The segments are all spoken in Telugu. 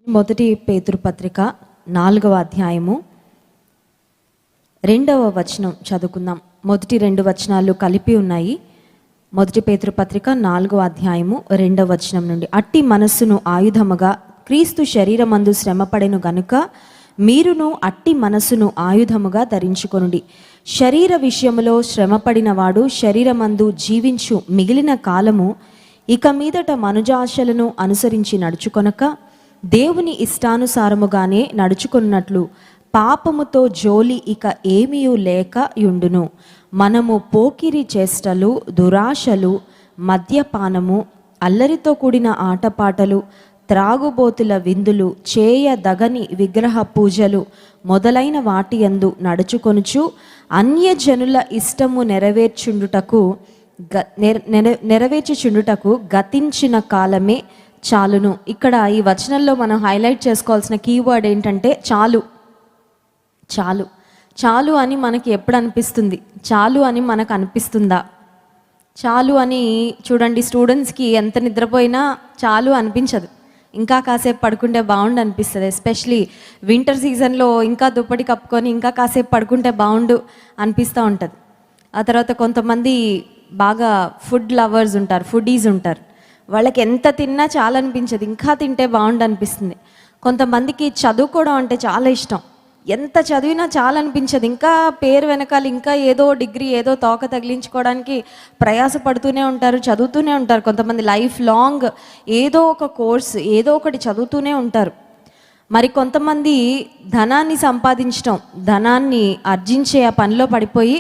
మొదటి పేతురు పత్రిక 4వ అధ్యాయము 2వ వచనం చదువుకుందాం. మొదటి 2 వచనాలు కలిపి ఉన్నాయి. మొదటి పేతురు పత్రిక 4వ అధ్యాయము 2వ వచనం నుండి, అట్టి మనస్సును ఆయుధముగా క్రీస్తు శరీరమందు శ్రమపడెను గనుక మీరును అట్టి మనస్సును ఆయుధముగా ధరించుకొనుడి. శరీర విషయములో శ్రమపడిన వాడు శరీరమందు జీవించు మిగిలిన కాలము ఇక మీదట మనుజాశలను అనుసరించి నడుచుకొనక దేవుని ఇష్టానుసారముగానే నడుచుకున్నట్లు పాపముతో జోలి ఇక ఏమీయూ లేక యుండును. మనము పోకిరి చేష్టలు, దురాశలు, మద్యపానము, అల్లరితో కూడిన ఆటపాటలు, త్రాగుబోతుల విందులు, చేయదగని విగ్రహ పూజలు మొదలైన వాటి యందు నడుచుకొనుచు అన్యజనుల ఇష్టము నెరవేర్చుచుండుటకు గతించిన కాలమే చాలును. ఇక్కడ ఈ వచనంలో మనం హైలైట్ చేసుకోవాల్సిన కీవర్డ్ ఏంటంటే చాలు. చాలు చాలు అని మనకి ఎప్పుడు అనిపిస్తుంది? చాలు అని మనకు అనిపిస్తుందా? చాలు అని చూడండి, స్టూడెంట్స్కి ఎంత నిద్రపోయినా చాలు అనిపించదు. ఇంకా కాసేపు పడుకుంటే బాగుండు అనిపిస్తుంది. ఎస్పెషలీ వింటర్ సీజన్లో ఇంకా దుప్పటి కప్పుకొని ఇంకా కాసేపు పడుకుంటే బాగుండు అనిపిస్తూ ఉంటుంది. ఆ తర్వాత కొంతమంది బాగా ఫుడ్ లవర్స్ ఉంటారు, ఫుడీస్ ఉంటారు. వాళ్ళకి ఎంత తిన్నా చాలా అనిపించదు, ఇంకా తింటే బాగుండు అనిపిస్తుంది. కొంతమందికి చదువుకోవడం అంటే చాలా ఇష్టం, ఎంత చదివినా చాలా అనిపించదు, ఇంకా పేరు వెనకాల ఇంకా ఏదో డిగ్రీ ఏదో తోక తగిలించుకోవడానికి ప్రయాసపడుతూనే ఉంటారు, చదువుతూనే ఉంటారు. కొంతమంది లైఫ్ లాంగ్ ఏదో ఒక కోర్స్ ఏదో ఒకటి చదువుతూనే ఉంటారు. మరి కొంతమంది ధనాన్ని సంపాదించడం, ధనాన్ని ఆర్జించే ఆ పనిలో పడిపోయి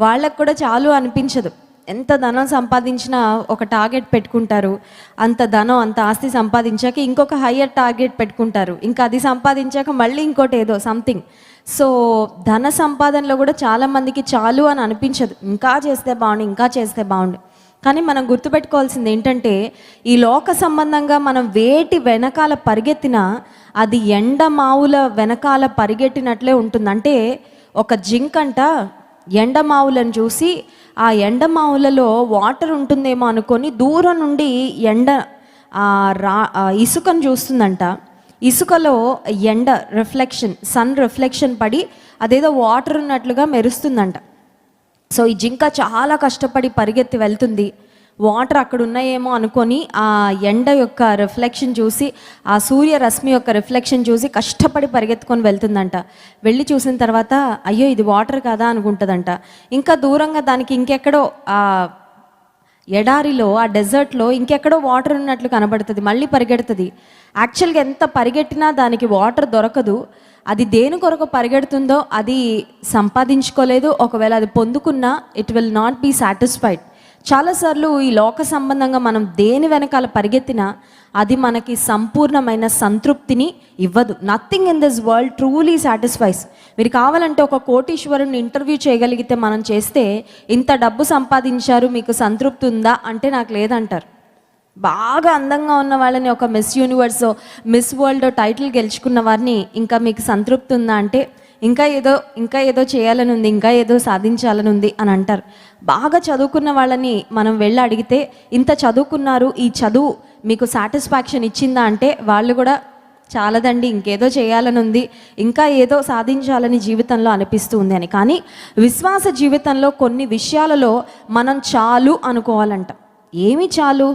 వాళ్ళకు కూడా చాలు అనిపించదు. ఎంత ధనం సంపాదించినా ఒక టార్గెట్ పెట్టుకుంటారు. అంత ధనం, అంత ఆస్తి సంపాదించాక ఇంకొక హయ్యర్ టార్గెట్ పెట్టుకుంటారు. ఇంకా అది సంపాదించాక మళ్ళీ ఇంకోటి ఏదో సంథింగ్. సో ధన సంపాదనలో కూడా చాలామందికి చాలు అని అనిపించదు, ఇంకా చేస్తే బాగుండు, ఇంకా చేస్తే బాగుండు. కానీ మనం గుర్తుపెట్టుకోవాల్సింది ఏంటంటే, ఈ లోక సంబంధంగా మనం వేటి వెనకాల పరిగెత్తినా అది ఎండమావుల వెనకాల పరిగెట్టినట్లే ఉంటుంది. అంటే ఒక జింకంట ఎండమావులను చూసి ఆ ఎండమావులలో వాటర్ ఉంటుందేమో అనుకొని దూరం నుండి ఇసుకను చూస్తుందంట. ఇసుకలో ఎండ రిఫ్లెక్షన్, సన్ రిఫ్లెక్షన్ పడి అదేదో వాటర్ ఉన్నట్లుగా మెరుస్తుందంట. సో ఈ జింక చాలా కష్టపడి పరిగెత్తి వెళ్తుంది. వాటర్ అక్కడ ఉన్నాయేమో అనుకొని ఆ ఎండ యొక్క రిఫ్లెక్షన్ చూసి, ఆ సూర్యరశ్మి యొక్క రిఫ్లెక్షన్ చూసి కష్టపడి పరిగెత్తుకొని వెళ్తుందంట. వెళ్ళి చూసిన తర్వాత అయ్యో ఇది వాటర్ కదా అనుకుంటుందంట. ఇంకా దూరంగా దానికి ఇంకెక్కడో ఆ ఎడారిలో, ఆ డెజర్ట్లో ఇంకెక్కడో వాటర్ ఉన్నట్లు కనబడుతుంది. మళ్ళీ పరిగెడుతుంది. యాక్చువల్గా ఎంత పరిగెట్టినా దానికి వాటర్ దొరకదు. అది దేని కొరకు పరిగెడుతుందో అది సంపాదించుకోలేదు. ఒకవేళ అది పొందుకున్నా it will not be satisfied. చాలాసార్లు ఈ లోక సంబంధంగా మనం దేని వెనకాల పరిగెత్తినా అది మనకి సంపూర్ణమైన సంతృప్తిని ఇవ్వదు. Nothing in this world truly satisfies. మీరు కావాలంటే ఒక కోటీశ్వరుని ఇంటర్వ్యూ చేయగలిగితే మనం చేస్తే, ఇంత డబ్బు సంపాదించారు, మీకు సంతృప్తి ఉందా అంటే నాకు లేదంటారు. బాగా అందంగా ఉన్న వాళ్ళని, ఒక miss universe, miss world title గెలుచుకున్న వారిని, ఇంకా మీకు సంతృప్తి ఉందా అంటే ఇంకా ఏదో చేయాలని ఉంది, ఇంకా ఏదో సాధించాలని ఉంది అని అంటారు. బాగా చదువుకున్న వాళ్ళని మనం వెళ్ళి అడిగితే, ఇంత చదువుకున్నారు, ఈ చదువు మీకు సాటిస్ఫాక్షన్ ఇచ్చిందా అంటే వాళ్ళు కూడా చాలదండి, ఇంకేదో చేయాలని ఉంది, ఇంకా ఏదో సాధించాలని జీవితంలో అనిపిస్తూ ఉంది అని. కానీ విశ్వాస జీవితంలో కొన్ని విషయాలలో మనం చాలు అనుకోవాలంట. ఏమి చాలు?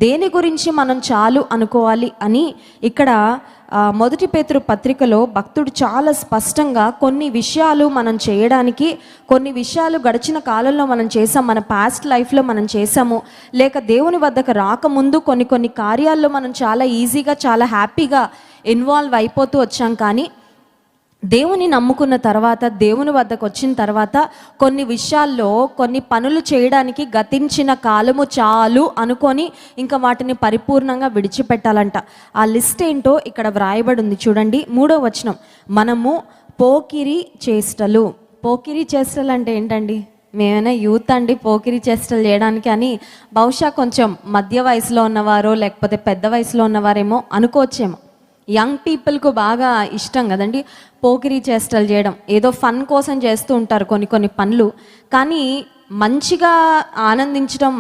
దేని గురించి మనం చాలు అనుకోవాలి అని ఇక్కడ మొదటి పేతురు పత్రికలో భక్తుడు చాలా స్పష్టంగా కొన్ని విషయాలు మనం చేయడానికి, కొన్ని విషయాలు గడిచిన కాలంలో మనం చేసాం, మన పాస్ట్ లైఫ్లో మనం చేసాము, లేక దేవుని వద్దకు రాకముందు కొన్ని కార్యాల్లో మనం చాలా ఈజీగా, చాలా హ్యాపీగా ఇన్వాల్వ్ అయిపోతూ వచ్చాం. కానీ దేవుని నమ్ముకున్న తర్వాత, దేవుని వద్దకు వచ్చిన తర్వాత కొన్ని విషయాల్లో, కొన్ని పనులు చేయడానికి గతించిన కాలము చాలు అనుకొని ఇంకా వాటిని పరిపూర్ణంగా విడిచిపెట్టాలంట. ఆ లిస్ట్ ఏంటో ఇక్కడ వ్రాయబడి ఉంది చూడండి. 3వ వచనం, మనము పోకిరి చేష్టలు. పోకిరి చేష్టలు అంటే ఏంటండి? మేమైనా యూత్ అండి పోకిరి చేష్టలు చేయడానికి అని బహుశా కొంచెం మధ్య వయసులో ఉన్నవారో లేకపోతే పెద్ద వయసులో ఉన్నవారేమో అనుకోవచ్చేమో. యంగ్ పీపుల్కు బాగా ఇష్టం కదండి పోకిరీ చేష్టలు చేయడం. ఏదో ఫన్ కోసం చేస్తూ ఉంటారు కొన్ని పనులు. కానీ మంచిగా ఆనందించడం,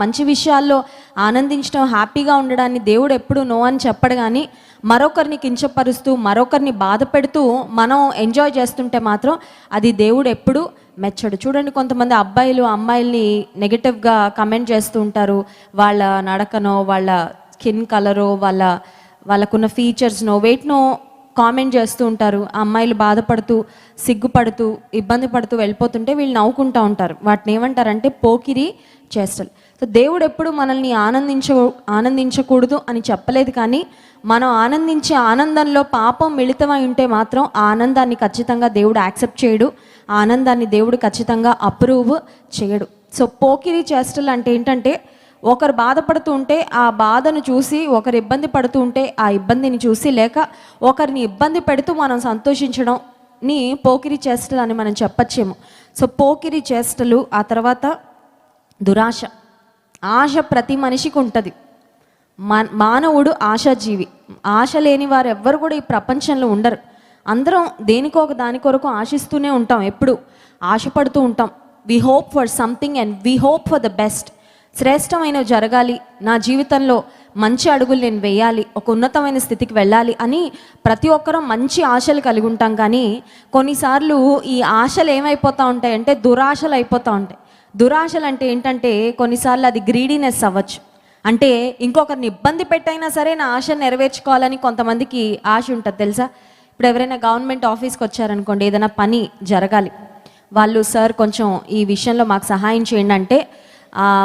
మంచి విషయాల్లో ఆనందించడం, హ్యాపీగా ఉండడాన్ని దేవుడు ఎప్పుడు నో అని చెప్పడు. కానీ మరొకరిని కించపరుస్తూ, మరొకరిని బాధ పెడుతూ మనం ఎంజాయ్ చేస్తుంటే మాత్రం అది దేవుడు ఎప్పుడు మెచ్చడు. చూడండి, కొంతమంది అబ్బాయిలు అమ్మాయిల్ని నెగటివ్గా కమెంట్ చేస్తూ ఉంటారు. వాళ్ళ నడకనో, వాళ్ళ స్కిన్ కలరో, వాళ్ళకున్న ఫీచర్స్నో, వేటినో కామెంట్ చేస్తూ ఉంటారు. ఆ అమ్మాయిలు బాధపడుతూ, సిగ్గుపడుతూ, ఇబ్బంది పడుతూ వెళ్ళిపోతుంటే వీళ్ళు నవ్వుకుంటూ ఉంటారు. వాటిని ఏమంటారంటే పోకిరి చేష్టలు. సో దేవుడు ఎప్పుడు మనల్ని ఆనందించకూడదు అని చెప్పలేదు. కానీ మనం ఆనందించే ఆనందంలో పాపం మిళితమై ఉంటే మాత్రం ఆ ఆనందాన్ని ఖచ్చితంగా దేవుడు యాక్సెప్ట్ చేయడు. ఆ ఆనందాన్ని దేవుడు ఖచ్చితంగా అప్రూవ్ చేయడు. సో పోకిరి చేష్టలు అంటే ఏంటంటే, ఒకరు బాధపడుతూ ఉంటే ఆ బాధను చూసి, ఒకరు ఇబ్బంది పడుతూ ఉంటే ఆ ఇబ్బందిని చూసి, లేక ఒకరిని ఇబ్బంది పెడుతూ మనం సంతోషించడంని పోకిరి చేష్టలు అని మనం చెప్పచ్చేమో. సో పోకిరి చేష్టలు. ఆ తర్వాత దురాశ. ఆశ ప్రతి మనిషికి ఉంటుంది. మానవుడు ఆశాజీవి. ఆశ లేని వారు ఎవ్వరు కూడా ఈ ప్రపంచంలో ఉండరు. అందరం దేనికో ఒక దాని కొరకు ఆశిస్తూనే ఉంటాం, ఎప్పుడు ఆశపడుతూ ఉంటాం. We hope for something and we hope for the best. శ్రేష్టమైనవి జరగాలి, నా జీవితంలో మంచి అడుగులు నేను వేయాలి, ఒక ఉన్నతమైన స్థితికి వెళ్ళాలి అని ప్రతి ఒక్కరం మంచి ఆశలు కలిగి ఉంటాం. కానీ కొన్నిసార్లు ఈ ఆశలు ఏమైపోతూ ఉంటాయంటే దురాశలు అయిపోతూ ఉంటాయి. దురాశలు అంటే ఏంటంటే కొన్నిసార్లు అది గ్రీడీనెస్ అవ్వచ్చు. అంటే ఇంకొకరిని ఇబ్బంది పెట్టైనా సరే నా ఆశను నెరవేర్చుకోవాలని కొంతమందికి ఆశ ఉంటుంది, తెలుసా? ఇప్పుడు ఎవరైనా గవర్నమెంట్ ఆఫీస్కి వచ్చారనుకోండి, ఏదైనా పని జరగాలి, వాళ్ళు సార్ కొంచెం ఈ విషయంలో మాకు సహాయం చేయండి అంటే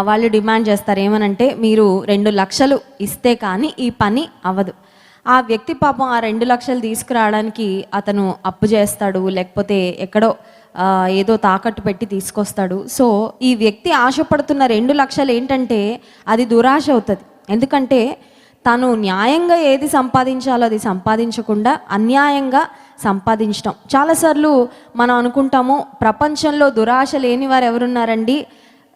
వాళ్ళు డిమాండ్ చేస్తారు. ఏమనంటే, మీరు 2 లక్షలు ఇస్తే కానీ ఈ పని అవ్వదు. ఆ వ్యక్తి పాపం ఆ 2 లక్షలు తీసుకురావడానికి అతను అప్పు చేస్తాడు, లేకపోతే ఎక్కడో ఏదో తాకట్టు పెట్టి తీసుకొస్తాడు. సో ఈ వ్యక్తి ఆశపడుతున్న 2 లక్షలు ఏంటంటే అది దురాశ అవుతుంది. ఎందుకంటే తను న్యాయంగా ఏది సంపాదించాలో అది సంపాదించకుండా అన్యాయంగా సంపాదించడం. చాలాసార్లు మనం అనుకుంటాము, ప్రపంచంలో దురాశ లేని వారు ఎవరున్నారండి?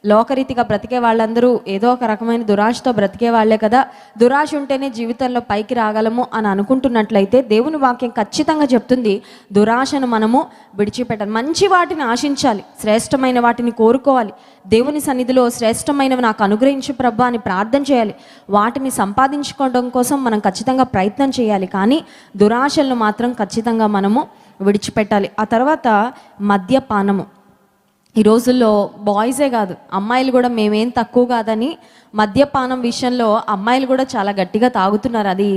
లోకరీతిగా బ్రతికే వాళ్ళందరూ ఏదో ఒక రకమైన దురాశతో బ్రతికే వాళ్ళే కదా, దురాశ ఉంటేనే జీవితంలో పైకి రాగలము అని అనుకుంటున్నట్లయితే దేవుని వాక్యం ఖచ్చితంగా చెప్తుంది, దురాశను మనము విడిచిపెట్టాలి. మంచి వాటిని ఆశించాలి, శ్రేష్టమైన వాటిని కోరుకోవాలి. దేవుని సన్నిధిలో శ్రేష్టమైనవి నాకు అనుగ్రహించు ప్రభు అని ప్రార్థన చేయాలి. వాటిని సంపాదించుకోవడం కోసం మనం ఖచ్చితంగా ప్రయత్నం చేయాలి. కానీ దురాశలను మాత్రం ఖచ్చితంగా మనము విడిచిపెట్టాలి. ఆ తర్వాత మద్యపానము. ఈ రోజుల్లో బాయ్సే కాదు, అమ్మాయిలు కూడా మేమేం తక్కువ కాదని మద్యపానం విషయంలో అమ్మాయిలు కూడా చాలా గట్టిగా తాగుతున్నారు. అది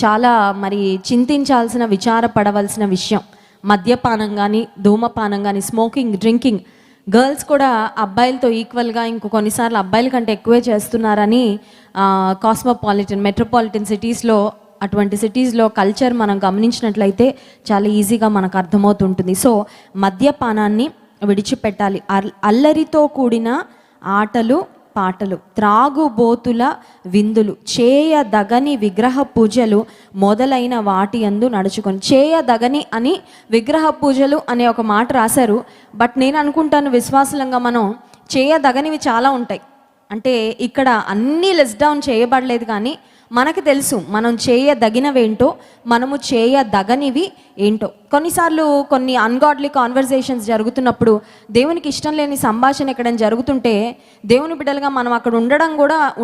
చాలా మరి చింతించాల్సిన, విచారపడవలసిన విషయం. మద్యపానం కానీ, ధూమపానం కానీ, స్మోకింగ్, డ్రింకింగ్ గర్ల్స్ కూడా అబ్బాయిలతో ఈక్వల్గా, ఇంకో కొన్నిసార్లు అబ్బాయిల కంటే ఎక్కువే చేస్తున్నారని కాస్మోపాలిటన్, మెట్రోపాలిటన్ సిటీస్లో, అటువంటి సిటీస్లో కల్చర్ మనం గమనించినట్లయితే చాలా ఈజీగా మనకు అర్థమవుతుంటుంది. సో మద్యపానాన్ని విడిచిపెట్టాలి. అల్లరితో కూడిన ఆటలు పాటలు, త్రాగుబోతుల విందులు, చేయదగని విగ్రహ పూజలు మొదలైన వాటి యందు నడుచుకొని. చేయదగని అని విగ్రహ పూజలు అనే ఒక మాట రాశారు. బట్ నేను అనుకుంటాను, విశ్వాసంగా మనం చేయదగనివి చాలా ఉంటాయి. అంటే ఇక్కడ అన్నీ లెస్ డౌన్ చేయబడలేదు, కానీ మనకు తెలుసు మనం చేయదగినవేంటో, మనము చేయదగనివి ఏంటో. కొన్నిసార్లు కొన్ని అన్గాడ్లీ కాన్వర్జేషన్స్ జరుగుతున్నప్పుడు, దేవునికి ఇష్టం లేని సంభాషణ ఎక్కడైనా జరుగుతుంటే దేవుని బిడ్డలుగా మనం అక్కడ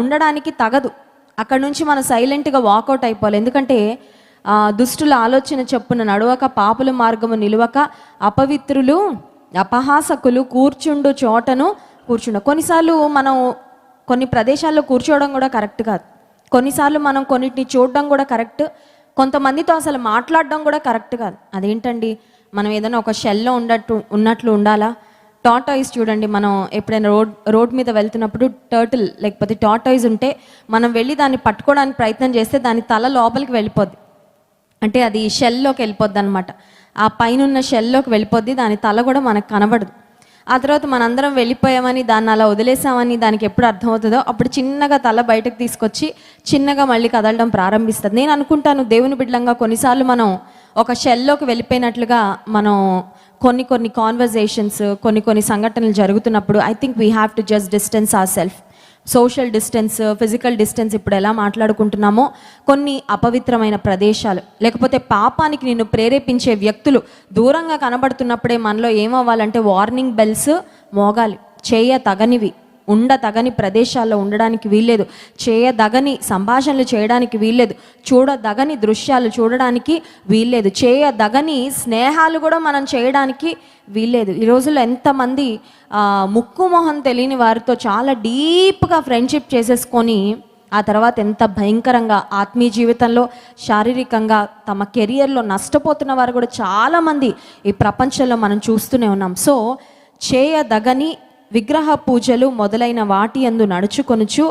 ఉండడానికి తగదు. అక్కడ నుంచి మనం సైలెంట్గా వాకౌట్ అయిపోవాలి. ఎందుకంటే దుష్టుల ఆలోచన చొప్పున నడవక, పాపుల మార్గము నిలువక, అపవిత్రులు అపహాసకులు కూర్చుండు చోటను కూర్చుండ. కొన్నిసార్లు మనం కొన్ని ప్రదేశాల్లో కూర్చోవడం కూడా కరెక్ట్ కాదు. కొన్నిసార్లు మనం కొన్నిటిని చూడడం కూడా కరెక్ట్, కొంతమందితో అసలు మాట్లాడడం కూడా కరెక్ట్ కాదు. అదేంటండి, మనం ఏదైనా ఒక షెల్లో ఉన్నట్లు ఉండాలా? టార్టాయిస్ చూడండి, మనం ఎప్పుడైనా రోడ్ మీద వెళ్తున్నప్పుడు టర్టిల్ లేకపోతే టార్టాయిస్ ఉంటే మనం వెళ్ళి దాన్ని పట్టుకోవడానికి ప్రయత్నం చేస్తే దాని తల లోపలికి వెళ్ళిపోద్ది. అంటే అది షెల్లోకి వెళ్ళిపోద్ది అనమాట. ఆ పైన షెల్లోకి వెళ్ళిపోద్ది, దాని తల కూడా మనకు కనబడదు. ఆ తర్వాత మనందరం వెళ్ళిపోయామని, దాన్ని అలా వదిలేసామని దానికి ఎప్పుడు అర్థమవుతుందో అప్పుడు చిన్నగా తల బయటకు తీసుకొచ్చి చిన్నగా మళ్ళీ కదలడం ప్రారంభిస్తుంది. నేను అనుకుంటాను, దేవుని బిడ్డలంగా కొన్నిసార్లు మనం ఒక షెల్లోకి వెళ్ళిపోయినట్లుగా మనం కొన్ని కాన్వర్జేషన్స్, కొన్ని సంఘటనలు జరుగుతున్నప్పుడు I think we have to just distance our self. Social distance, physical distance ఇప్పుడు ఎలా మాట్లాడుకుంటున్నామో, కొన్ని అపవిత్రమైన ప్రదేశాలు లేకపోతే పాపానికి నిన్ను ప్రేరేపించే వ్యక్తులు దూరంగా కనబడుతున్నప్పుడే మనలో ఏమవ్వాలంటే వార్నింగ్ బెల్స్ మోగాలి. చేయతగనివి ఉండదగని ప్రదేశాల్లో ఉండడానికి వీల్లేదు, చేయదగని సంభాషణలు చేయడానికి వీల్లేదు, చూడదగని దృశ్యాలు చూడడానికి వీల్లేదు, చేయదగని స్నేహాలు కూడా మనం చేయడానికి వీల్లేదు. ఈ రోజుల్లో ఎంతమంది ముక్కు మొహం తెలియని వారితో చాలా డీప్గా ఫ్రెండ్షిప్ చేసేసుకొని ఆ తర్వాత ఎంత భయంకరంగా ఆత్మీయ జీవితంలో, శారీరకంగా, తమ కెరియర్లో నష్టపోతున్న వారు కూడా చాలామంది ఈ ప్రపంచంలో మనం చూస్తూనే ఉన్నాం. సో చేయదగని విగ్రహ పూజలు మొదలైన వాటి యందు నడుచుకొనుచు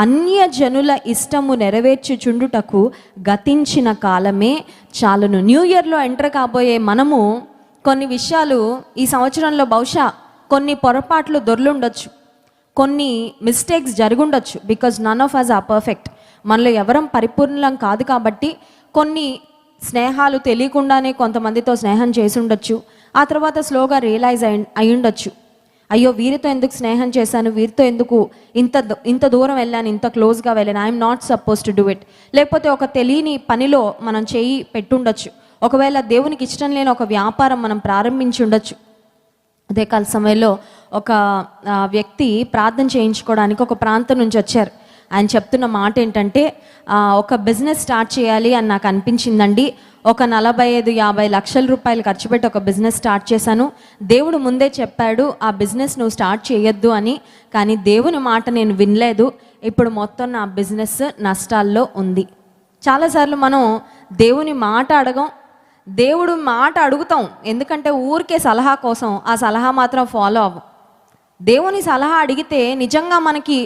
అన్యజనుల ఇష్టము నెరవేర్చుచుండుటకు గతించిన కాలమే చాలును. న్యూ ఇయర్లో ఎంటర్ కాబోయే మనము కొన్ని విషయాలు ఈ సంవత్సరంలో బహుశా కొన్ని పొరపాట్లు దొర్లుండొచ్చు, కొన్ని మిస్టేక్స్ జరుగుండొచ్చు. Because none of us are perfect. మనలో ఎవరం పరిపూర్ణం కాదు కాబట్టి కొన్ని స్నేహాలు తెలియకుండానే కొంతమందితో స్నేహం చేసి ఉండొచ్చు. ఆ తర్వాత స్లోగా రియలైజ్ అయి ఉండొచ్చు, అయ్యో వీరితో ఎందుకు స్నేహం చేశాను, వీరితో ఎందుకు ఇంత దూరం వెళ్ళాను, ఇంత క్లోజ్గా వెళ్ళాను, I'm not suppose to do it. లేకపోతే ఒక తెలియని పనిలో మనం చేయి పెట్టుండొచ్చు. ఒకవేళ దేవునికి ఇష్టం లేని ఒక వ్యాపారం మనం ప్రారంభించి ఉండొచ్చు. అదే కాల సమయంలో ఒక వ్యక్తి ప్రార్థన చేయించుకోవడానికి ఒక ప్రాంతం నుంచి వచ్చారు. ఆయన చెప్తున్న మాట ఏంటంటే, ఒక బిజినెస్ స్టార్ట్ చేయాలి అని నాకు అనిపించిందండి. ఒక 45-50 లక్షల రూపాయలు ఖర్చు పెట్టి ఒక బిజినెస్ స్టార్ట్ చేశాను. దేవుడు ముందే చెప్పాడు ఆ బిజినెస్ నువ్వు స్టార్ట్ చేయొద్దు అని, కానీ దేవుని మాట నేను వినలేదు. ఇప్పుడు మొత్తం నా బిజినెస్ నష్టాల్లో ఉంది. చాలాసార్లు మనం దేవుని మాట అడగం, దేవుడు మాట అడుగుతాం, ఎందుకంటే ఊరికే సలహా కోసం. ఆ సలహా మాత్రం ఫాలో అవ్వం. దేవుని సలహా అడిగితే నిజంగా మనకి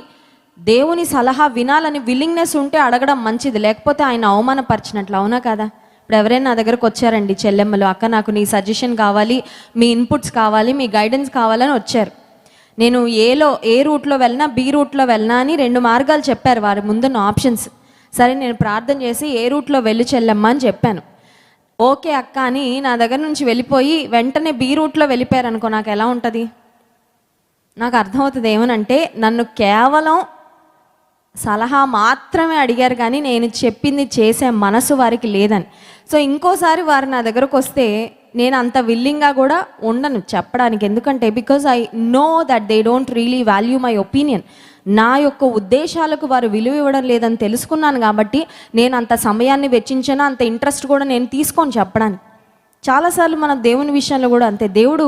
దేవుని సలహా వినాలని విల్లింగ్నెస్ ఉంటే అడగడం మంచిది, లేకపోతే ఆయన అవమానపరిచినట్లు. అవునా కదా? ఇప్పుడు ఎవరైనా నా దగ్గరకు వచ్చారండి చెల్లెమ్మలు, అక్క నాకు నీ సజెషన్ కావాలి, మీ ఇన్పుట్స్ కావాలి, మీ గైడెన్స్ కావాలని వచ్చారు. నేను ఏ రూట్లో వెళ్ళినా, బి రూట్లో వెళ్ళినా అని 2 మార్గాలు చెప్పారు వారి ముందున్న ఆప్షన్స్. సరే నేను ప్రార్థన చేసి ఏ రూట్లో వెళ్ళి చెల్లెమ్మ అని చెప్పాను. ఓకే అక్క అని నా దగ్గర నుంచి వెళ్ళిపోయి వెంటనే బి రూట్లో వెళ్ళిపోయారు అనుకో, నాకు ఎలా ఉంటుంది? నాకు అర్థమవుతుంది ఏమనంటే నన్ను కేవలం సలహా మాత్రమే అడిగారు, కానీ నేను చెప్పింది చేసే మనసు వారికి లేదని. సో ఇంకోసారి వారు నా దగ్గరకు వస్తే నేను అంత విల్లింగ్గా కూడా ఉండను చెప్పడానికి. ఎందుకంటే because I know that they don't really value my opinion. నా యొక్క ఉద్దేశాలకు వారు విలువ ఇవ్వడం లేదని తెలుసుకున్నాను కాబట్టి నేను అంత సమయాన్ని వెచ్చించాను, అంత ఇంట్రెస్ట్ కూడా నేను తీసుకొని చెప్పడానికి. చాలాసార్లు మన దేవుని విషయంలో కూడా అంతే. దేవుడు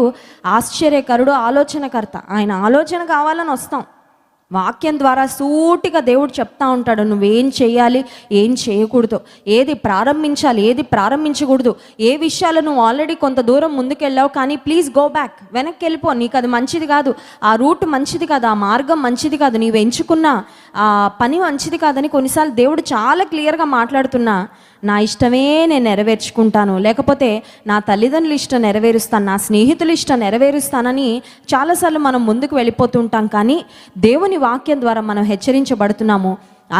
ఆశ్చర్యకరుడు, ఆలోచనకర్త. ఆయన ఆలోచన కావాలని వస్తాం. వాక్యం ద్వారా సూటిగా దేవుడు చెప్తా ఉంటాడు నువ్వేం చేయాలి, ఏం చేయకూడదు, ఏది ప్రారంభించాలి, ఏది ప్రారంభించకూడదు, ఏ విషయాలు నువ్వు ఆల్రెడీ కొంత దూరం ముందుకెళ్ళావు కానీ ప్లీజ్ గో బ్యాక్, వెనక్కి వెళ్ళిపో, నీకు అది మంచిది కాదు, ఆ రూట్ మంచిది కాదు, ఆ మార్గం మంచిది కాదు, నీవు ఎంచుకున్న ఆ పని మంచిది కాదని కొన్నిసార్లు దేవుడు చాలా క్లియర్గా మాట్లాడుతున్నా నా ఇష్టమే నేను నెరవేర్చుకుంటాను, లేకపోతే నా తల్లిదండ్రుల ఇష్టం నెరవేరుస్తాను, నా స్నేహితుల ఇష్టం నెరవేరుస్తానని చాలాసార్లు మనం ముందుకు వెళ్ళిపోతుంటాం. కానీ దేవుని వాక్యం ద్వారా మనం హెచ్చరించబడుతున్నాము,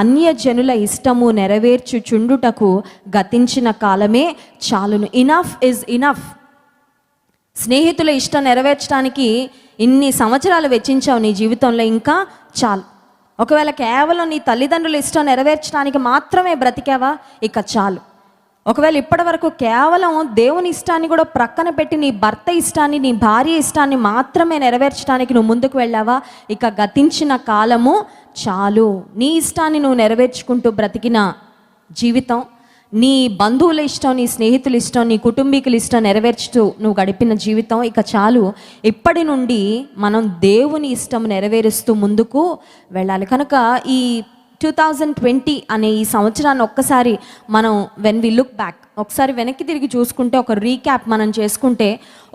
అన్యజనుల ఇష్టము నెరవేర్చుచుండుటకు గతించిన కాలమే చాలును. Enough is enough. స్నేహితుల ఇష్టం నెరవేర్చడానికి ఇన్ని సంవత్సరాలు వెచ్చించావు నీ జీవితంలో, ఇంకా చాలు. ఒకవేళ కేవలం నీ తల్లిదండ్రుల ఇష్టం నెరవేర్చడానికి మాత్రమే బ్రతికావా, ఇక చాలు. ఒకవేళ ఇప్పటి వరకు కేవలం దేవుని ఇష్టాన్ని కూడా ప్రక్కన పెట్టి నీ భర్త ఇష్టాన్ని, నీ భార్య ఇష్టాన్ని మాత్రమే నెరవేర్చడానికి నువ్వు ముందుకు వెళ్ళావా, ఇక గతించిన కాలము చాలు. నీ ఇష్టాన్ని నువ్వు నెరవేర్చుకుంటూ బ్రతికిన జీవితం, నీ బంధువుల ఇష్టం, నీ స్నేహితుల ఇష్టం, నీ కుటుంబీకుల ఇష్టం నెరవేర్చుతూ నువ్వు గడిపిన జీవితం ఇక చాలు. ఇప్పటి నుండి మనం దేవుని ఇష్టం నెరవేరుస్తూ ముందుకు వెళ్ళాలి. కనుక ఈ 2020 అనే ఈ సంవత్సరాన్ని ఒక్కసారి మనం వెన్ వి లుక్ బ్యాక్, ఒకసారి వెనక్కి తిరిగి చూసుకుంటే, ఒక రీక్యాప్ మనం చేసుకుంటే,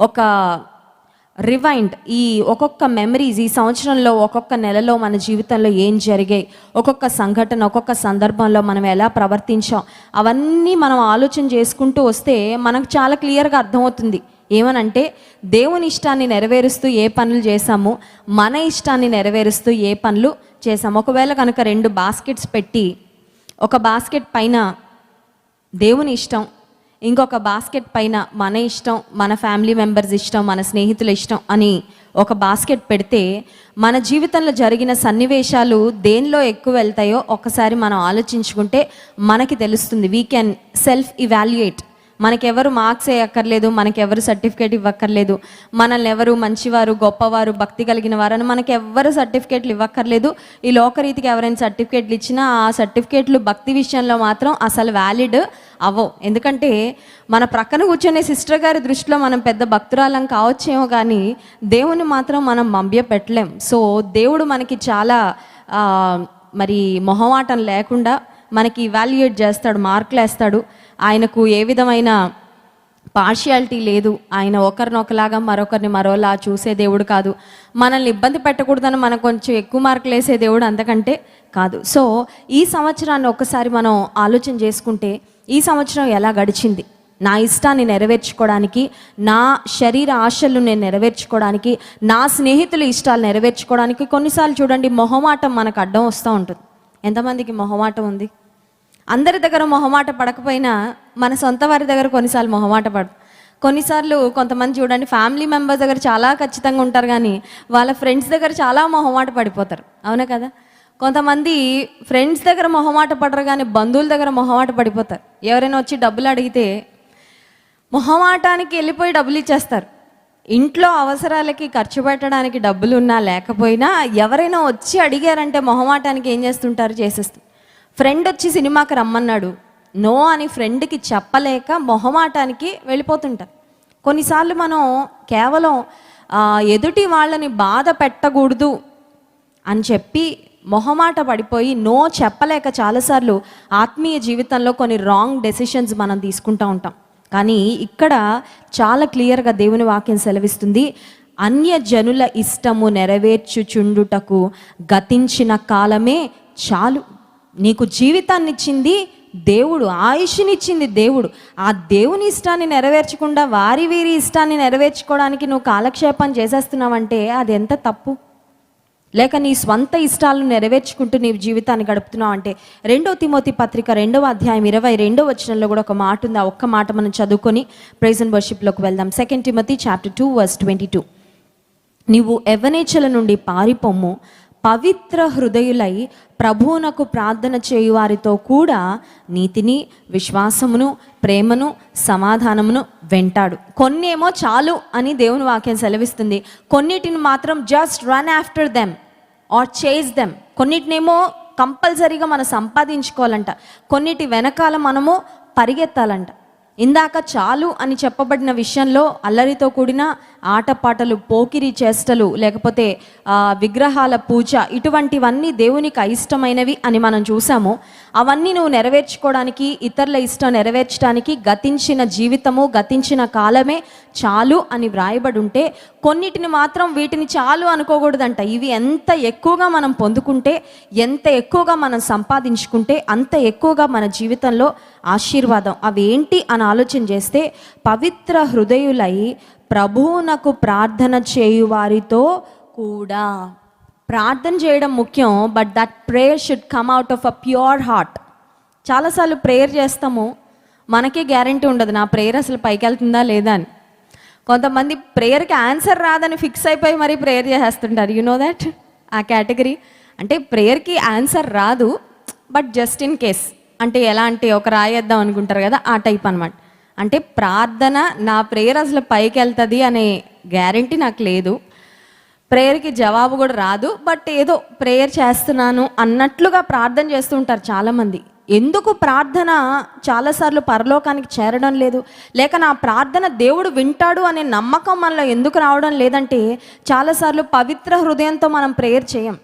ఒక రివైండ్, ఈ ఒక్కొక్క మెమరీస్, ఈ సంవత్సరంలో ఒక్కొక్క నెలలో మన జీవితంలో ఏం జరిగాయి, ఒక్కొక్క సంఘటన, ఒక్కొక్క సందర్భంలో మనం ఎలా ప్రవర్తించాం, అవన్నీ మనం ఆలోచన చేసుకుంటూ వస్తే మనకు చాలా క్లియర్గా అర్థమవుతుంది. ఏమనంటే దేవుని ఇష్టాన్ని నెరవేరుస్తూ ఏ పనులు చేశాము, మన ఇష్టాన్ని నెరవేరుస్తూ ఏ పనులు చేశాము. ఒకవేళ కనుక 2 బాస్కెట్స్ పెట్టి, ఒక బాస్కెట్ పైన దేవుని ఇష్టం, ఇంకొక బాస్కెట్ పైన మన ఇష్టం, మన ఫ్యామిలీ మెంబర్స్ ఇష్టం, మన స్నేహితుల ఇష్టం అని ఒక బాస్కెట్ పెడితే మన జీవితంలో జరిగిన సన్నివేశాలు దేనిలో ఎక్కువ వెళ్తాయో ఒకసారి మనం ఆలోచించుకుంటే మనకి తెలుస్తుంది. We can self evaluate. మనకెవరు మార్క్స్ వేయక్కర్లేదు, మనకెవరు సర్టిఫికేట్ ఇవ్వక్కర్లేదు, మనల్ని ఎవరు మంచివారు, గొప్పవారు, భక్తి కలిగిన వారు అని మనకెవ్వరు సర్టిఫికేట్లు ఇవ్వక్కర్లేదు. ఈ లోకరీతికి ఎవరైనా సర్టిఫికేట్లు ఇచ్చినా ఆ సర్టిఫికేట్లు భక్తి విషయంలో మాత్రం అసలు వ్యాలిడ్ అవ్వవు. ఎందుకంటే మన ప్రక్కన కూర్చొనే సిస్టర్ గారి దృష్టిలో మనం పెద్ద భక్తురాలం కావచ్చేమో, కానీ దేవుని మాత్రం మనం మభ్యపెట్టలేం. సో దేవుడు మనకి చాలా మరి మొహమాటం లేకుండా మనకి ఇవాల్యుయేట్ చేస్తాడు, మార్కులు వేస్తాడు. ఆయనకు ఏ విధమైన పార్షియాలిటీ లేదు. ఆయన ఒకరినొకలాగా మరొకరిని మరోలా చూసే దేవుడు కాదు. మనల్ని ఇబ్బంది పెట్టకూడదని మనకు కొంచెం ఎక్కువ మార్కులు వేసే దేవుడు అంతకంటే కాదు. సో ఈ సంవత్సరాన్ని ఒక్కసారి మనం ఆలోచన చేసుకుంటే ఈ సంవత్సరం ఎలా గడిచింది, నా ఇష్టాన్ని నెరవేర్చుకోవడానికి, నా శరీర ఆశలు నేను నెరవేర్చుకోవడానికి, నా స్నేహితుల ఇష్టాలు నెరవేర్చుకోవడానికి కొన్నిసార్లు చూడండి మొహమాటం మనకు అడ్డం వస్తూ ఉంటుంది. ఎంతమందికి మొహమాటం ఉంది? అందరి దగ్గర మొహమాట పడకపోయినా మన సొంత వారి దగ్గర కొన్నిసార్లు మొహమాట పడదు. కొన్నిసార్లు కొంతమంది చూడండి ఫ్యామిలీ మెంబర్స్ దగ్గర చాలా ఖచ్చితంగా ఉంటారు, కానీ వాళ్ళ ఫ్రెండ్స్ దగ్గర చాలా మొహమాట పడిపోతారు. అవునా కదా? కొంతమంది ఫ్రెండ్స్ దగ్గర మొహమాట పడరు, కానీ బంధువుల దగ్గర మొహమాట పడిపోతారు. ఎవరైనా వచ్చి డబ్బులు అడిగితే మొహమాటానికి వెళ్ళిపోయి డబ్బులు ఇచ్చేస్తారు. ఇంట్లో అవసరాలకి ఖర్చు పెట్టడానికి డబ్బులు ఉన్నా లేకపోయినా ఎవరైనా వచ్చి అడిగారంటే మొహమాటానికి ఏం చేస్తుంటారు, చేసేస్తారు. ఫ్రెండ్ వచ్చి సినిమాకి రమ్మన్నాడు, నో అని ఫ్రెండ్కి చెప్పలేక మొహమాటానికి వెళ్ళిపోతుంటారు. కొన్నిసార్లు మనం కేవలం ఎదుటి వాళ్ళని బాధ పెట్టకూడదు అని చెప్పి మొహమాట పడిపోయి నో చెప్పలేక చాలాసార్లు ఆత్మీయ జీవితంలో కొన్ని రాంగ్ డెసిషన్స్ మనం తీసుకుంటూ ఉంటాం. కానీ ఇక్కడ చాలా క్లియర్గా దేవుని వాక్యం సెలవిస్తుంది, అన్యజనుల ఇష్టము నెరవేర్చుచుండుటకు గతించిన కాలమే చాలు. నీకు జీవితాన్ని ఇచ్చింది దేవుడు, ఆయుష్నిచ్చింది దేవుడు. ఆ దేవుని ఇష్టాన్ని నెరవేర్చకుండా వారి వీరి ఇష్టాన్ని నెరవేర్చుకోవడానికి నువ్వు కాలక్షేపం చేసేస్తున్నావంటే అది ఎంత తప్పు. లేక నీ స్వంత ఇష్టాలను నెరవేర్చుకుంటూ నీ జీవితాన్ని గడుపుతున్నావు అంటే 2 తిమోతి పత్రిక 2వ అధ్యాయం 22వ వచనంలో కూడా ఒక మాట ఉంది. ఆ ఒక్క మాట మనం చదువుకొని ప్రైజ్ అండ్ వర్షిప్లోకి వెళ్దాం. 2 Timothy chapter 2 verse 22. నీవు యవ్వనేచ్ఛల నుండి పారిపోము, పవిత్ర హృదయులై ప్రభువునకు ప్రార్థన చేయువారితో కూడా నీతిని, విశ్వాసమును, ప్రేమను, సమాధానమును వెంటాడు. కొన్ని ఏమో చాలు అని దేవుని వాక్యం సెలవిస్తుంది, కొన్నిటిని మాత్రం just run after them or chase them. కొన్నిటినేమో కంపల్సరీగా మనం సంపాదించుకోవాలంట, కొన్నిటి వెనకాల మనము పరిగెత్తాలంట. ఇందాక చాలు అని చెప్పబడిన విషయంలో అల్లరితో కూడిన ఆటపాటలు, పోకిరి చేష్టలు, లేకపోతే విగ్రహాల పూజ, ఇటువంటివన్నీ దేవునికి అయిష్టమైనవి అని మనం చూసాము. అవన్నీ నువ్వు నెరవేర్చుకోవడానికి, ఇతరుల ఇష్టం నెరవేర్చడానికి గతించిన జీవితము, గతించిన కాలమే చాలు అని వ్రాయబడి ఉంటే, కొన్నిటిని మాత్రం వీటిని చాలు అనుకోకూడదంట. ఇవి ఎంత ఎక్కువగా మనం పొందుకుంటే, ఎంత ఎక్కువగా మనం సంపాదించుకుంటే అంత ఎక్కువగా మన జీవితంలో ఆశీర్వాదం. అవి ఏంటి అని ఆలోచన చేస్తే, పవిత్ర హృదయులై ప్రభువునకు ప్రార్థన చేయు వారితో కూడా. ప్రార్థన చేయడం ముఖ్యం, but that prayer should come out of a pure heart. చాలాసార్లు ప్రేయర్ చేస్తాము, మనకే గ్యారంటీ ఉండదు నా ప్రేయర్ అసలు పైకి వెళ్తుందా లేదా అని. కొంతమంది ప్రేయర్కి ఆన్సర్ రాదని ఫిక్స్ అయిపోయి మరీ ప్రేయర్ చేసేస్తుంటారు. యు నో దట్, ఆ కేటగిరీ. అంటే ప్రేయర్కి ఆన్సర్ రాదు, బట్ జస్ట్ ఇన్ కేస్, అంటే ఎలా అంటే ఒక రాయేద్దాం అనుకుంటారు కదా, ఆ టైప్ అనమాట. అంటే ప్రార్థన, నా ప్రేయర్ అసలు పైకి వెళ్తుంది అనే గ్యారంటీ నాకు లేదు, ప్రేయర్కి జవాబు కూడా రాదు, బట్ ఏదో ప్రేయర్ చేస్తున్నాను అన్నట్లుగా ప్రార్థన చేస్తూ ఉంటారు చాలామంది. ఎందుకు ప్రార్థన చాలాసార్లు పరలోకానికి చేరడం లేదు, లేక నా ప్రార్థన దేవుడు వింటాడు అనే నమ్మకం మనలో ఎందుకు రావడం లేదంటే, చాలాసార్లు పవిత్ర హృదయంతో మనం ప్రేయర్ చేయం.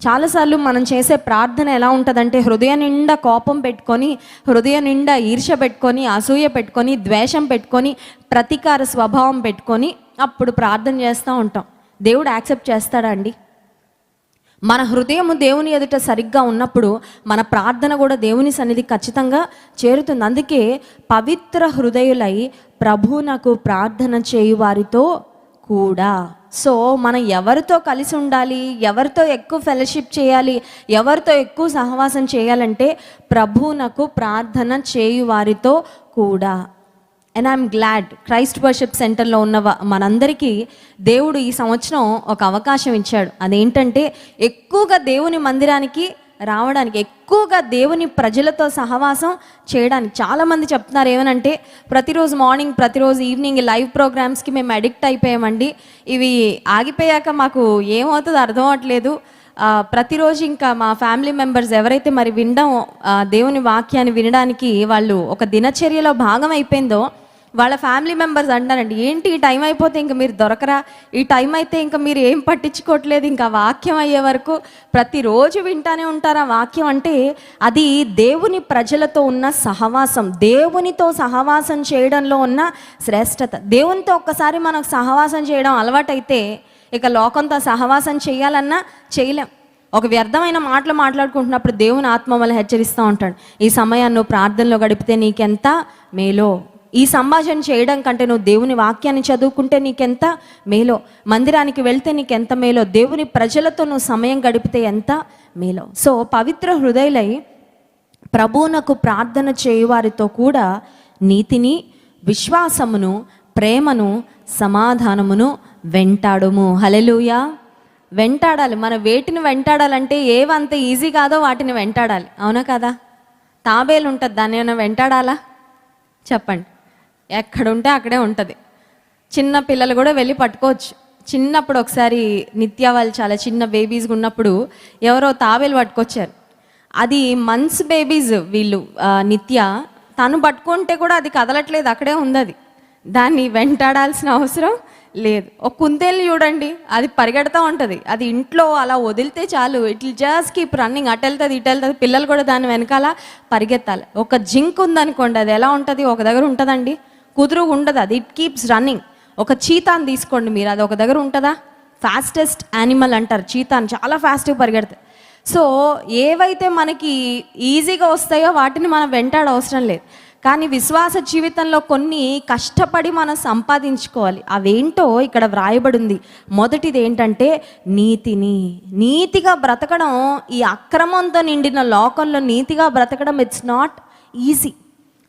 చాలాసార్లు మనం చేసే ప్రార్థన ఎలా ఉంటుందంటే, హృదయం నిండా కోపం పెట్టుకొని, హృదయం నిండా ఈర్ష్య పెట్టుకొని, అసూయ పెట్టుకొని, ద్వేషం పెట్టుకొని, ప్రతీకార స్వభావం పెట్టుకొని అప్పుడు ప్రార్థన చేస్తూ ఉంటాం. దేవుడు యాక్సెప్ట్ చేస్తాడా అండి? మన హృదయము దేవుని ఎదుట సరిగ్గా ఉన్నప్పుడు మన ప్రార్థన కూడా దేవుని సన్నిధి ఖచ్చితంగా చేరుతుంది. అందుకే పవిత్ర హృదయులై ప్రభువునకు ప్రార్థన చేయు వారితో కూడా. సో మనం ఎవరితో కలిసి ఉండాలి, ఎవరితో ఎక్కువ ఫెలోషిప్ చేయాలి, ఎవరితో ఎక్కువ సహవాసం చేయాలంటే ప్రభువునకు ప్రార్థన చేయు వారితో కూడా. And I'm glad Christ worship సెంటర్లో ఉన్న మనందరికీ దేవుడు ఈ సంవత్సరం ఒక అవకాశం ఇచ్చాడు. అదేంటంటే ఎక్కువగా దేవుని మందిరానికి రావడానికి, ఎక్కువగా దేవుని ప్రజలతో సహవాసం చేయడానికి. చాలామంది చెప్తున్నారు ఏమనంటే, ప్రతిరోజు మార్నింగ్ ప్రతిరోజు ఈవినింగ్ లైవ్ ప్రోగ్రామ్స్కి మేము అడిక్ట్ అయిపోయామండి, ఇవి ఆగిపోయాక మాకు ఏమవుతుందో అర్థం అవ్వట్లేదు, ప్రతిరోజు ఇంకా మా ఫ్యామిలీ మెంబర్స్ ఎవరైతే మరి దేవుని వాక్యాన్ని వినడానికి వాళ్ళు ఒక దినచర్యలో భాగం అయిపోయిందో వాళ్ళ ఫ్యామిలీ మెంబర్స్ అంటారండి, ఏంటి ఈ టైం అయిపోతే ఇంకా మీరు దొరకరా, ఈ టైం అయితే ఇంకా మీరు ఏం పట్టించుకోవట్లేదు, ఇంకా వాక్యం అయ్యే వరకు ప్రతిరోజు వింటానే ఉంటారు ఆ వాక్యం. అంటే అది దేవుని ప్రజలతో ఉన్న సహవాసం, దేవునితో సహవాసం చేయడంలో ఉన్న శ్రేష్టత. దేవునితో ఒక్కసారి మనకు సహవాసం చేయడం అలవాటైతే ఇక లోకంతో సహవాసం చేయాలన్నా చేయలేం. ఒక వ్యర్థమైన మాటలు మాట్లాడుకుంటున్నప్పుడు దేవుని ఆత్మ వల్ల హెచ్చరిస్తూ ఉంటాడు, ఈ సమయాన్ని నువ్వు ప్రార్థనలో గడిపితే నీకెంత మేలో, ఈ సంభాషణ చేయడం కంటే నువ్వు దేవుని వాక్యాన్ని చదువుకుంటే నీకెంత మేలో, మందిరానికి వెళ్తే నీకెంత మేలో, దేవుని ప్రజలతో నువ్వు సమయం గడిపితే ఎంత మేలో. సో పవిత్ర హృదయులై ప్రభువునకు ప్రార్థన చేయువారితో కూడా నీతిని, విశ్వాసమును, ప్రేమను, సమాధానమును వెంటాడుము. హల్లెలూయా. వెంటాడాలి. మన వేటిని వెంటాడాలంటే ఏవంత ఈజీ కాదో వాటిని వెంటాడాలి, అవునా కదా? తాబేలు ఉంటుంది, దాన్ని ఏమైనా వెంటాడాలా చెప్పండి? ఎక్కడుంటే అక్కడే ఉంటుంది. చిన్న పిల్లలు కూడా వెళ్ళి పట్టుకోవచ్చు. చిన్నప్పుడు ఒకసారి నిత్య వాళ్ళు చాలా చిన్న బేబీస్గా ఉన్నప్పుడు ఎవరో తాబేలు పట్టుకొచ్చారు. అది మంత్స్ బేబీస్ వీళ్ళు, నిత్య తను పట్టుకుంటే కూడా అది కదలట్లేదు, అక్కడే ఉంది. అది దాన్ని వెంటాడాల్సిన అవసరం లేదు. ఒక కుందేలు చూడండి, అది పరిగెడతా ఉంటుంది, అది ఇంట్లో అలా వదిలితే చాలు, it will just keep running, అటు వెళ్తుంది ఇటు వెళ్తుంది, పిల్లలు కూడా దాని వెనకాల పరిగెత్తాలి. ఒక జింక్ ఉందనుకోండి, అది ఎలా ఉంటుంది, ఒక దగ్గర ఉంటుందండి, కుదురు ఉండదు, అది ఇట్ కీప్స్ రన్నింగ్. ఒక చీతాని తీసుకోండి మీరు, అది ఒక దగ్గర ఉంటుందా? ఫాస్టెస్ట్ యానిమల్ అంటారు చీతాని, చాలా ఫాస్ట్గా పరిగెడతాయి. సో ఏవైతే మనకి ఈజీగా వస్తాయో వాటిని మనం వెంటాడ అవసరం లేదు. కానీ విశ్వాస జీవితంలో కొన్ని కష్టపడి మనం సంపాదించుకోవాలి. అవేంటో ఇక్కడ వ్రాయబడి ఉంది. మొదటిది ఏంటంటే నీతిగా బ్రతకడం. ఈ అక్రమంతో నిండిన లోకంలో నీతిగా బ్రతకడం ఇట్స్ నాట్ ఈజీ.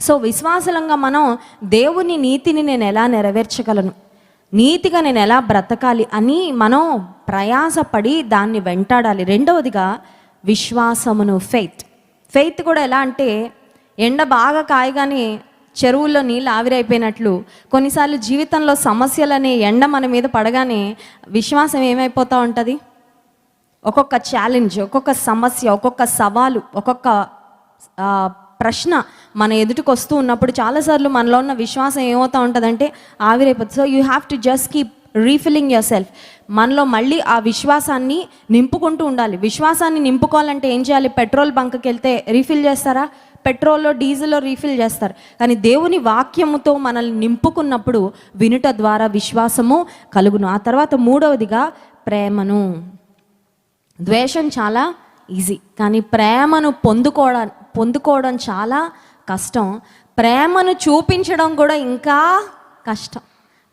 సో విశ్వాసంగా మనం దేవుని నీతిని నేను ఎలా నెరవేర్చగలను, నీతిగా నేను ఎలా బ్రతకాలి అని మనం ప్రయాసపడి దాన్ని వెంటాడాలి. రెండవదిగా విశ్వాసమును, ఫెయిత్ కూడా ఎలా అంటే, ఎండ బాగా కాయగానే చెరువుల్లో నీళ్ళు ఆవిరైపోయినట్లు కొన్నిసార్లు జీవితంలో సమస్యలనే ఎండ మన మీద పడగానే విశ్వాసం ఏమైపోతూ ఉంటుంది? ఒక్కొక్క ఛాలెంజ్, ఒక్కొక్క సమస్య, ఒక్కొక్క సవాలు, ఒక్కొక్క ప్రశ్న మన ఎదుటికి వస్తూ ఉన్నప్పుడు చాలాసార్లు మనలో ఉన్న విశ్వాసం ఏమవుతూ ఉంటుందంటే ఆవిరైపోతుంది. So you have to just keep refilling your self. మనలో మళ్ళీ ఆ విశ్వాసాన్ని నింపుకుంటూ ఉండాలి. విశ్వాసాన్ని నింపుకోవాలంటే ఏం చేయాలి? పెట్రోల్ బంక్కి వెళ్తే రీఫిల్ చేస్తారా? పెట్రోల్లో డీజిల్లో రీఫిల్ చేస్తారు. కానీ దేవుని వాక్యముతో మనల్ని నింపుకున్నప్పుడు వినుట ద్వారా విశ్వాసము కలుగును. ఆ తర్వాత మూడవదిగా ప్రేమను. ద్వేషం చాలా ఈజీ, కానీ ప్రేమను పొందుకోవడం చాలా కష్టం. ప్రేమను చూపించడం కూడా ఇంకా కష్టం.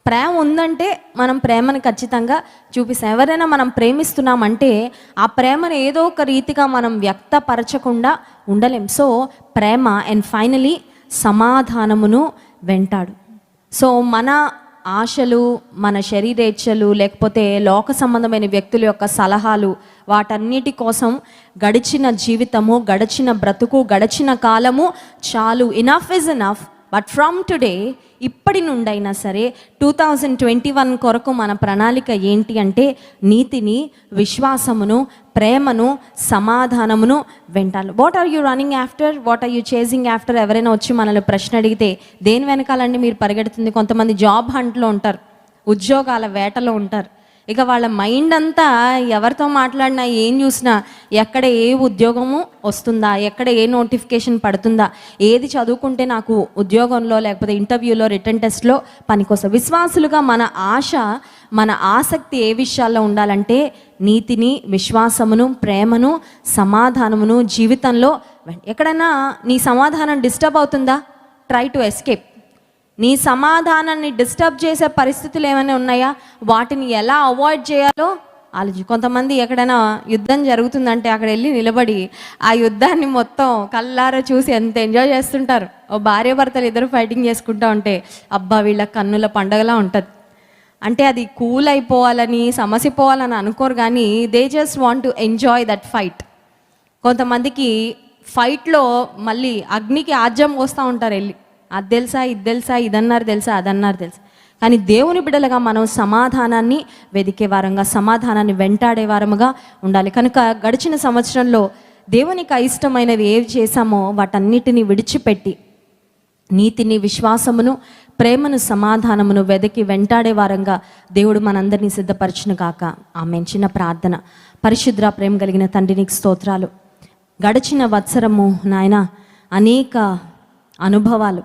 ప్రేమ ఉందంటే మనం ప్రేమను ఖచ్చితంగా చూపిస్తాం. ఎవరైనా మనం ప్రేమిస్తున్నామంటే ఆ ప్రేమను ఏదో ఒక రీతిగా మనం వ్యక్తపరచకుండా ఉండలేం. సో ప్రేమ అండ్ ఫైనలీ సమాధానమును వెంటాడు. సో మన ఆశలు, మన శరీరేచ్ఛలు, లేకపోతే లోక సంబంధమైన వ్యక్తుల యొక్క సలహాలు, వాటన్నిటి కోసం గడిచిన జీవితము, గడిచిన బ్రతుకు, గడిచిన కాలము చాలు, enough is enough. But from today, ఇప్పటి నుండైనా సరే 2021 కొరకు మన ప్రణాళిక ఏంటి అంటే నీతిని, విశ్వాసమును, ప్రేమను, సమాధానమును వెంటాలి. What are you running after? What are you chasing after? ఎవరైనా వచ్చి మనల్ని ప్రశ్న అడిగితే దేని వెనకాలండి మీరు పరిగెడుతుంది? కొంతమంది జాబ్ హంట్లో ఉంటారు, ఉద్యోగాల వేటలో ఉంటారు. ఇక వాళ్ళ మైండ్ అంతా ఎవరితో మాట్లాడినా, ఏం చూసినా, ఎక్కడ ఏ ఉద్యోగము వస్తుందా, ఎక్కడ ఏ నోటిఫికేషన్ పడుతుందా, ఏది చదువుకుంటే నాకు ఉద్యోగంలో లేకపోతే ఇంటర్వ్యూలో, రిటర్న్ టెస్ట్లో పనికొస్తా. విశ్వాసులుగా మన ఆశ, మన ఆసక్తి ఏ విషయాల్లో ఉండాలంటే నీతిని, విశ్వాసమును, ప్రేమను, సమాధానమును జీవితంలో. ఎక్కడైనా నీ సమాధానం డిస్టర్బ్ అవుతుందా? Try to escape. నీ సమాధానాన్ని డిస్టర్బ్ చేసే పరిస్థితులు ఏమైనా ఉన్నాయా? వాటిని ఎలా అవాయిడ్ చేయాలో ఆలోచి. కొంతమంది ఎక్కడైనా యుద్ధం జరుగుతుందంటే అక్కడ వెళ్ళి నిలబడి ఆ యుద్ధాన్ని మొత్తం కళ్ళారా చూసి ఎంత ఎంజాయ్ చేస్తుంటారు. ఓ భార్య భర్తలు ఇద్దరు ఫైటింగ్ చేసుకుంటూ ఉంటే అబ్బా వీళ్ళ కన్నుల పండగలా ఉంటుంది. అంటే అది కూల్ అయిపోవాలని, సమసిపోవాలని అనుకోరు, కానీ they just want to enjoy that fight. కొంతమందికి ఫైట్లో మళ్ళీ అగ్నికి ఆజ్యం వస్తూ ఉంటారు వెళ్ళి, అది తెలుసా, ఇది తెలుసా, ఇదన్నారు తెలుసా, అదన్నారు తెలుసా. కానీ దేవుని బిడ్డలుగా మనం సమాధానాన్ని వెదికే వారంగా, సమాధానాన్ని వెంటాడే వారముగా ఉండాలి. కనుక గడిచిన సంవత్సరంలో దేవునికి అయిష్టమైనవి ఏవి చేశామో వాటన్నిటిని విడిచిపెట్టి నీతిని, విశ్వాసమును, ప్రేమను, సమాధానమును వెదకి వెంటాడే వారంగా దేవుడు మనందరినీ సిద్ధపరచును గాక. ఆమేన్. చిన్న ప్రార్థన. పరిశుద్ర ప్రేమ కలిగిన తండ్రి, నీకు స్తోత్రాలు. గడిచిన వత్సరము నాయన అనేక అనుభవాలు,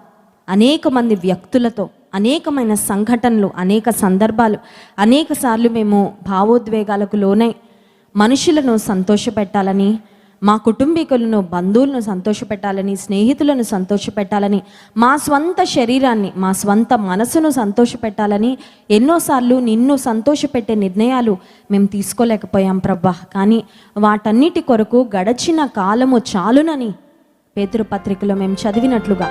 అనేక మంది వ్యక్తులతో, అనేకమైన సంఘటనలు, అనేక సందర్భాలు, అనేక సార్లు మేము భావోద్వేగాలకు లోనై మనుషులను సంతోషపెట్టాలని, మా కుటుంబీకులను, బంధువులను సంతోషపెట్టాలని, స్నేహితులను సంతోషపెట్టాలని, మా స్వంత శరీరాన్ని, మా స్వంత మనసును సంతోషపెట్టాలని ఎన్నోసార్లు నిన్ను సంతోషపెట్టే నిర్ణయాలు మేము తీసుకోలేకపోయాం ప్రభా. కానీ వాటన్నిటి కొరకు గడిచిన కాలము చాలునని పేతురు పత్రికలో మేము చదివినట్లుగా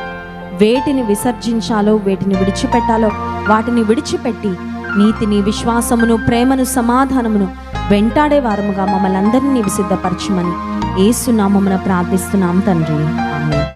వేటిని విసర్జించాలో, వేటిని విడిచిపెట్టాలో వాటిని విడిచిపెట్టి నీతిని, విశ్వాసమును, ప్రేమను, సమాధానమును వెంటాడే వారముగా మమ్మల్ని అందరినీ సిద్ధపరచమని యేసు నామమున ప్రార్థిస్తున్నాం తండ్రి. ఆమేన్.